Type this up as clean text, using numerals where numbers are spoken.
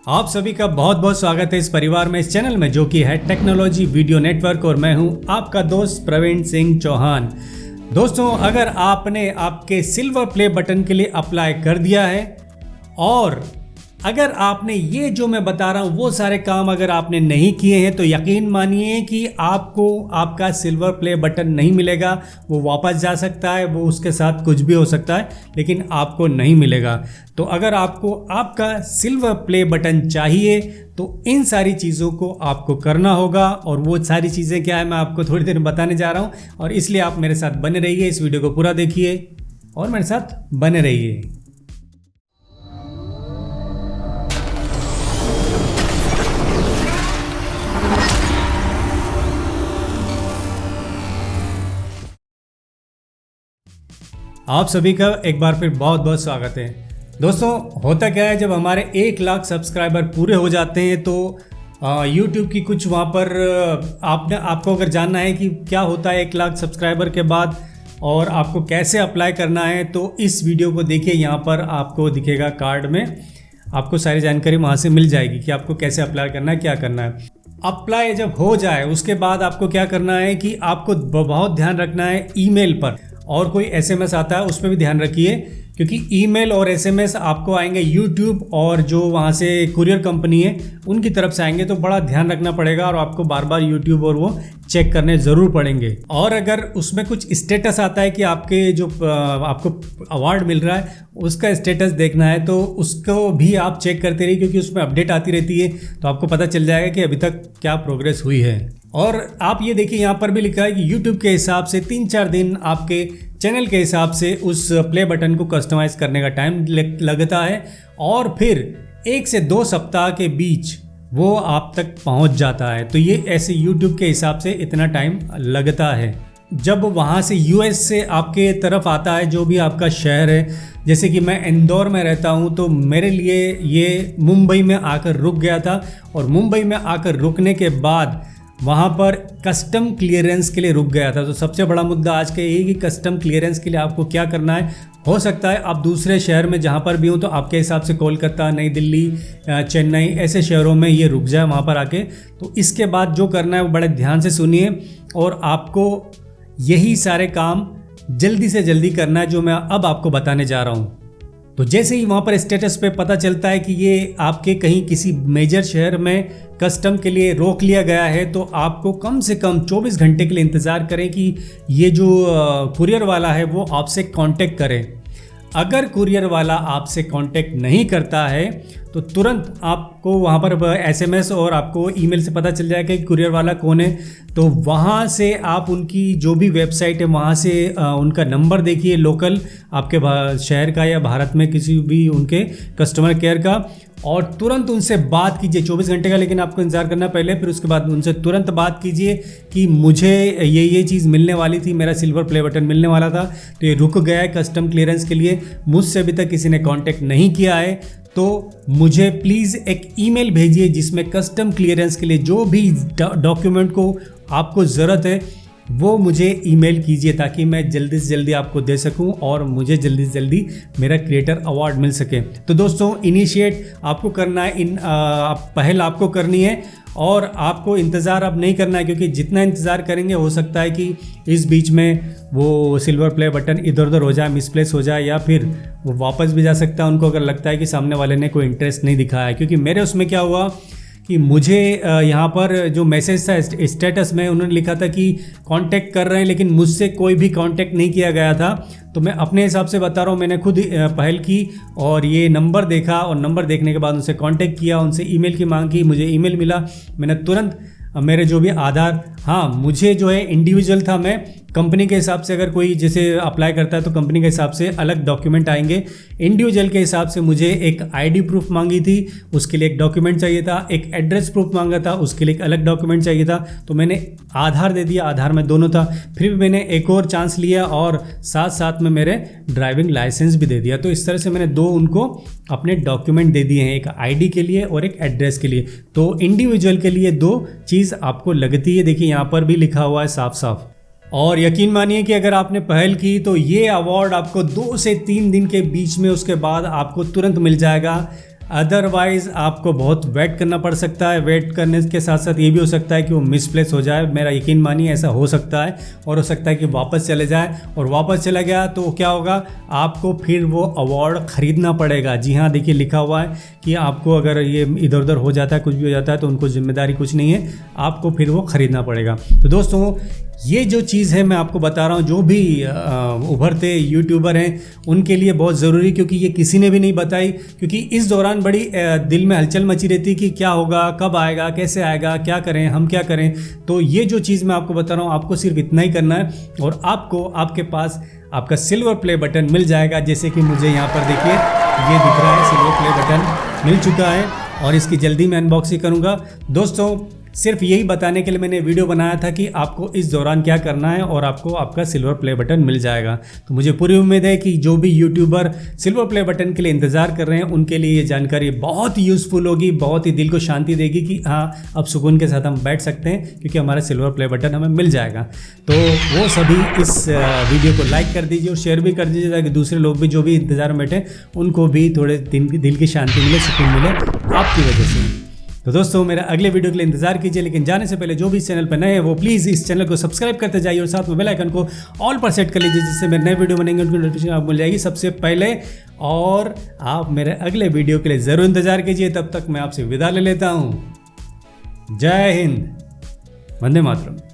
आप सभी का बहुत बहुत स्वागत है इस परिवार में, इस चैनल में, जो कि है टेक्नोलॉजी वीडियो नेटवर्क। और मैं हूं आपका दोस्त प्रवीण सिंह चौहान। दोस्तों, अगर आपने आपके सिल्वर प्ले बटन के लिए अप्लाई कर दिया है और अगर आपने ये जो मैं बता रहा हूँ वो सारे काम अगर आपने नहीं किए हैं तो यकीन मानिए कि आपको आपका सिल्वर प्ले बटन नहीं मिलेगा। वो वापस जा सकता है, वो उसके साथ कुछ भी हो सकता है, लेकिन आपको नहीं मिलेगा। तो अगर आपको आपका सिल्वर प्ले बटन चाहिए तो इन सारी चीज़ों को आपको करना होगा। और वो सारी चीज़ें क्या है मैं आपको थोड़ी देर में बताने जा रहा हूँ, और इसलिए आप मेरे साथ बने रहिए, इस वीडियो को पूरा देखिए और मेरे साथ बने रहिए। आप सभी का एक बार फिर बहुत बहुत स्वागत है। दोस्तों, होता क्या है, जब हमारे 1 लाख सब्सक्राइबर पूरे हो जाते हैं तो YouTube की कुछ वहाँ पर आपको अगर जानना है कि क्या होता है 1 लाख सब्सक्राइबर के बाद और आपको कैसे अप्लाई करना है, तो इस वीडियो को देखिए। यहाँ पर आपको दिखेगा कार्ड में, आपको सारी जानकारी वहाँ से मिल जाएगी कि आपको कैसे अप्लाई करना है, क्या करना है। अप्लाई जब हो जाए उसके बाद आपको क्या करना है कि आपको बहुत ध्यान रखना है ईमेल पर, और कोई SMS आता है उस पर भी ध्यान रखिए, क्योंकि ईमेल और SMS आपको आएंगे YouTube और जो वहाँ से कुरियर कंपनी है उनकी तरफ से आएंगे, तो बड़ा ध्यान रखना पड़ेगा और आपको बार बार YouTube और वो चेक करने ज़रूर पड़ेंगे। और अगर उसमें कुछ स्टेटस आता है कि आपके जो आपको अवार्ड मिल रहा है उसका स्टेटस देखना है, तो उसको भी आप चेक करते रहिए, क्योंकि उसमें अपडेट आती रहती है, तो आपको पता चल जाएगा कि अभी तक क्या प्रोग्रेस हुई है। और आप ये देखिए, यहाँ पर भी लिखा है कि YouTube के हिसाब से 3-4 दिन आपके चैनल के हिसाब से उस प्ले बटन को कस्टमाइज करने का टाइम लगता है, और फिर 1 से 2 सप्ताह के बीच वो आप तक पहुंच जाता है। तो ये ऐसे YouTube के हिसाब से इतना टाइम लगता है। जब वहाँ से US से आपके तरफ आता है, जो भी आपका शहर है, जैसे कि मैं इंदौर में रहता हूँ, तो मेरे लिए ये मुंबई में आकर रुक गया था, और मुंबई में आकर रुकने के बाद वहाँ पर कस्टम क्लियरेंस के लिए रुक गया था। तो सबसे बड़ा मुद्दा आज का यही कि कस्टम क्लियरेंस के लिए आपको क्या करना है। हो सकता है आप दूसरे शहर में जहाँ पर भी हो, तो आपके हिसाब से कोलकाता, नई दिल्ली, चेन्नई, ऐसे शहरों में ये रुक जाए वहाँ पर आके। तो इसके बाद जो करना है वो बड़े ध्यान से सुनिए, और आपको यही सारे काम जल्दी से जल्दी करना है जो मैं अब आपको बताने जा रहा हूँ। तो जैसे ही वहाँ पर स्टेटस पे पता चलता है कि ये आपके कहीं किसी मेजर शहर में कस्टम के लिए रोक लिया गया है, तो आपको कम से कम 24 घंटे के लिए इंतज़ार करें कि ये जो कुरियर वाला है वो आपसे कांटेक्ट करे। अगर कुरियर वाला आपसे कांटेक्ट नहीं करता है तो तुरंत आपको वहाँ पर SMS और आपको ईमेल से पता चल जाएगा कि कुरियर वाला कौन है। तो वहाँ से आप उनकी जो भी वेबसाइट है वहाँ से उनका नंबर देखिए, लोकल आपके शहर का या भारत में किसी भी उनके कस्टमर केयर का, और तुरंत उनसे बात कीजिए। 24 घंटे का लेकिन आपको इंतज़ार करना पहले, फिर उसके बाद उनसे तुरंत बात कीजिए कि मुझे ये चीज़ मिलने वाली थी, मेरा सिल्वर प्ले बटन मिलने वाला था, तो ये रुक गया है कस्टम क्लियरेंस के लिए, मुझसे अभी तक किसी ने कांटेक्ट नहीं किया है, तो मुझे प्लीज़ एक ईमेल भेजिए जिसमें कस्टम क्लियरेंस के लिए जो भी डॉक्यूमेंट को आपको ज़रूरत है वो मुझे ईमेल कीजिए, ताकि मैं जल्दी से जल्दी आपको दे सकूं और मुझे जल्दी से जल्दी मेरा क्रिएटर अवार्ड मिल सके। तो दोस्तों, इनिशिएट आपको करना है, पहल आपको करनी है, और आपको इंतज़ार अब नहीं करना है, क्योंकि जितना इंतज़ार करेंगे हो सकता है कि इस बीच में वो सिल्वर प्ले बटन इधर उधर हो जाए, मिसप्लेस हो जाए, या फिर वो वापस भी जा सकता है उनको अगर लगता है कि सामने वाले ने कोई इंटरेस्ट नहीं दिखाया है। क्योंकि मेरे उसमें क्या हुआ कि मुझे यहाँ पर जो मैसेज था स्टेटस में, उन्होंने लिखा था कि कांटेक्ट कर रहे हैं, लेकिन मुझसे कोई भी कांटेक्ट नहीं किया गया था। तो मैं अपने हिसाब से बता रहा हूँ, मैंने खुद पहल की और ये नंबर देखा, और नंबर देखने के बाद उनसे कांटेक्ट किया, उनसे ईमेल की मांग की, मुझे ईमेल मिला। मैंने तुरंत मेरे जो भी आधार, हाँ मुझे जो है इंडिविजुअल था, मैं कंपनी के हिसाब से अगर कोई जैसे अप्लाई करता है तो कंपनी के हिसाब से अलग डॉक्यूमेंट आएंगे। इंडिविजुअल के हिसाब से मुझे एक ID प्रूफ मांगी थी, उसके लिए एक डॉक्यूमेंट चाहिए था, एक एड्रेस प्रूफ मांगा था, उसके लिए एक अलग डॉक्यूमेंट चाहिए था। तो मैंने आधार दे दिया, आधार में दोनों था। फिर भी मैंने एक और चांस लिया और साथ साथ में मेरे ड्राइविंग लाइसेंस भी दे दिया। तो इस तरह से मैंने 2 उनको अपने डॉक्यूमेंट दे दिए हैं, एक ID के लिए और एक एड्रेस के लिए। तो इंडिविजुअल के लिए 2 चीज़ आपको लगती है, देखिए यहाँ पर भी लिखा हुआ है साफ साफ। और यकीन मानिए कि अगर आपने पहल की तो ये अवार्ड आपको 2 से 3 दिन के बीच में, उसके बाद आपको तुरंत मिल जाएगा। अदरवाइज़ आपको बहुत वेट करना पड़ सकता है। वेट करने के साथ साथ ये भी हो सकता है कि वो मिसप्लेस हो जाए, मेरा यकीन मानिए ऐसा हो सकता है। और हो सकता है कि वापस चले जाए, और वापस चला गया तो क्या होगा, आपको फिर वो अवार्ड ख़रीदना पड़ेगा। जी हाँ, देखिए लिखा हुआ है कि आपको अगर ये इधर उधर हो जाता है, कुछ भी हो जाता है, तो उनको जिम्मेदारी कुछ नहीं है, आपको फिर वो ख़रीदना पड़ेगा। तो दोस्तों ये जो चीज़ है मैं आपको बता रहा हूँ, जो भी उभरते यूट्यूबर हैं उनके लिए बहुत ज़रूरी, क्योंकि ये किसी ने भी नहीं बताई। क्योंकि इस दौरान बड़ी दिल में हलचल मची रहती कि क्या होगा, कब आएगा, कैसे आएगा, क्या करें, हम क्या करें। तो ये जो चीज़ मैं आपको बता रहा हूँ, आपको सिर्फ इतना ही करना है और आपको आपके पास आपका सिल्वर प्ले बटन मिल जाएगा। जैसे कि मुझे यहाँ पर देखिए ये दिख रहा है, सिल्वर प्ले बटन मिल चुका है और इसकी जल्दी मैं अनबॉक्सिंग करूँगा। दोस्तों सिर्फ यही बताने के लिए मैंने वीडियो बनाया था कि आपको इस दौरान क्या करना है और आपको आपका सिल्वर प्ले बटन मिल जाएगा। तो मुझे पूरी उम्मीद है कि जो भी यूट्यूबर सिल्वर प्ले बटन के लिए इंतज़ार कर रहे हैं उनके लिए ये जानकारी बहुत यूज़फुल होगी, बहुत ही दिल को शांति देगी कि हाँ अब सुकून के साथ हम बैठ सकते हैं क्योंकि हमारा सिल्वर प्ले बटन हमें मिल जाएगा। तो वो सभी इस वीडियो को लाइक कर दीजिए और शेयर भी कर दीजिए ताकि दूसरे लोग भी जो भी इंतज़ार में बैठे उनको भी थोड़े दिल की शांति मिले, सुकून मिले आपकी वजह से। तो दोस्तों मेरा अगले वीडियो के लिए इंतजार कीजिए, लेकिन जाने से पहले जो भी इस चैनल पर नए हैं वो प्लीज़ इस चैनल को सब्सक्राइब करते जाइए और साथ में बेल आइकन को ऑल पर सेट कर लीजिए, जिससे मेरे नए वीडियो बनेंगे उनकी नोटिफिकेशन आपको मिल जाएगी सबसे पहले। और आप मेरे अगले वीडियो के लिए ज़रूर इंतजार कीजिए। तब तक मैं आपसे विदा ले लेता हूँ। जय हिंद, वंदे मातरम।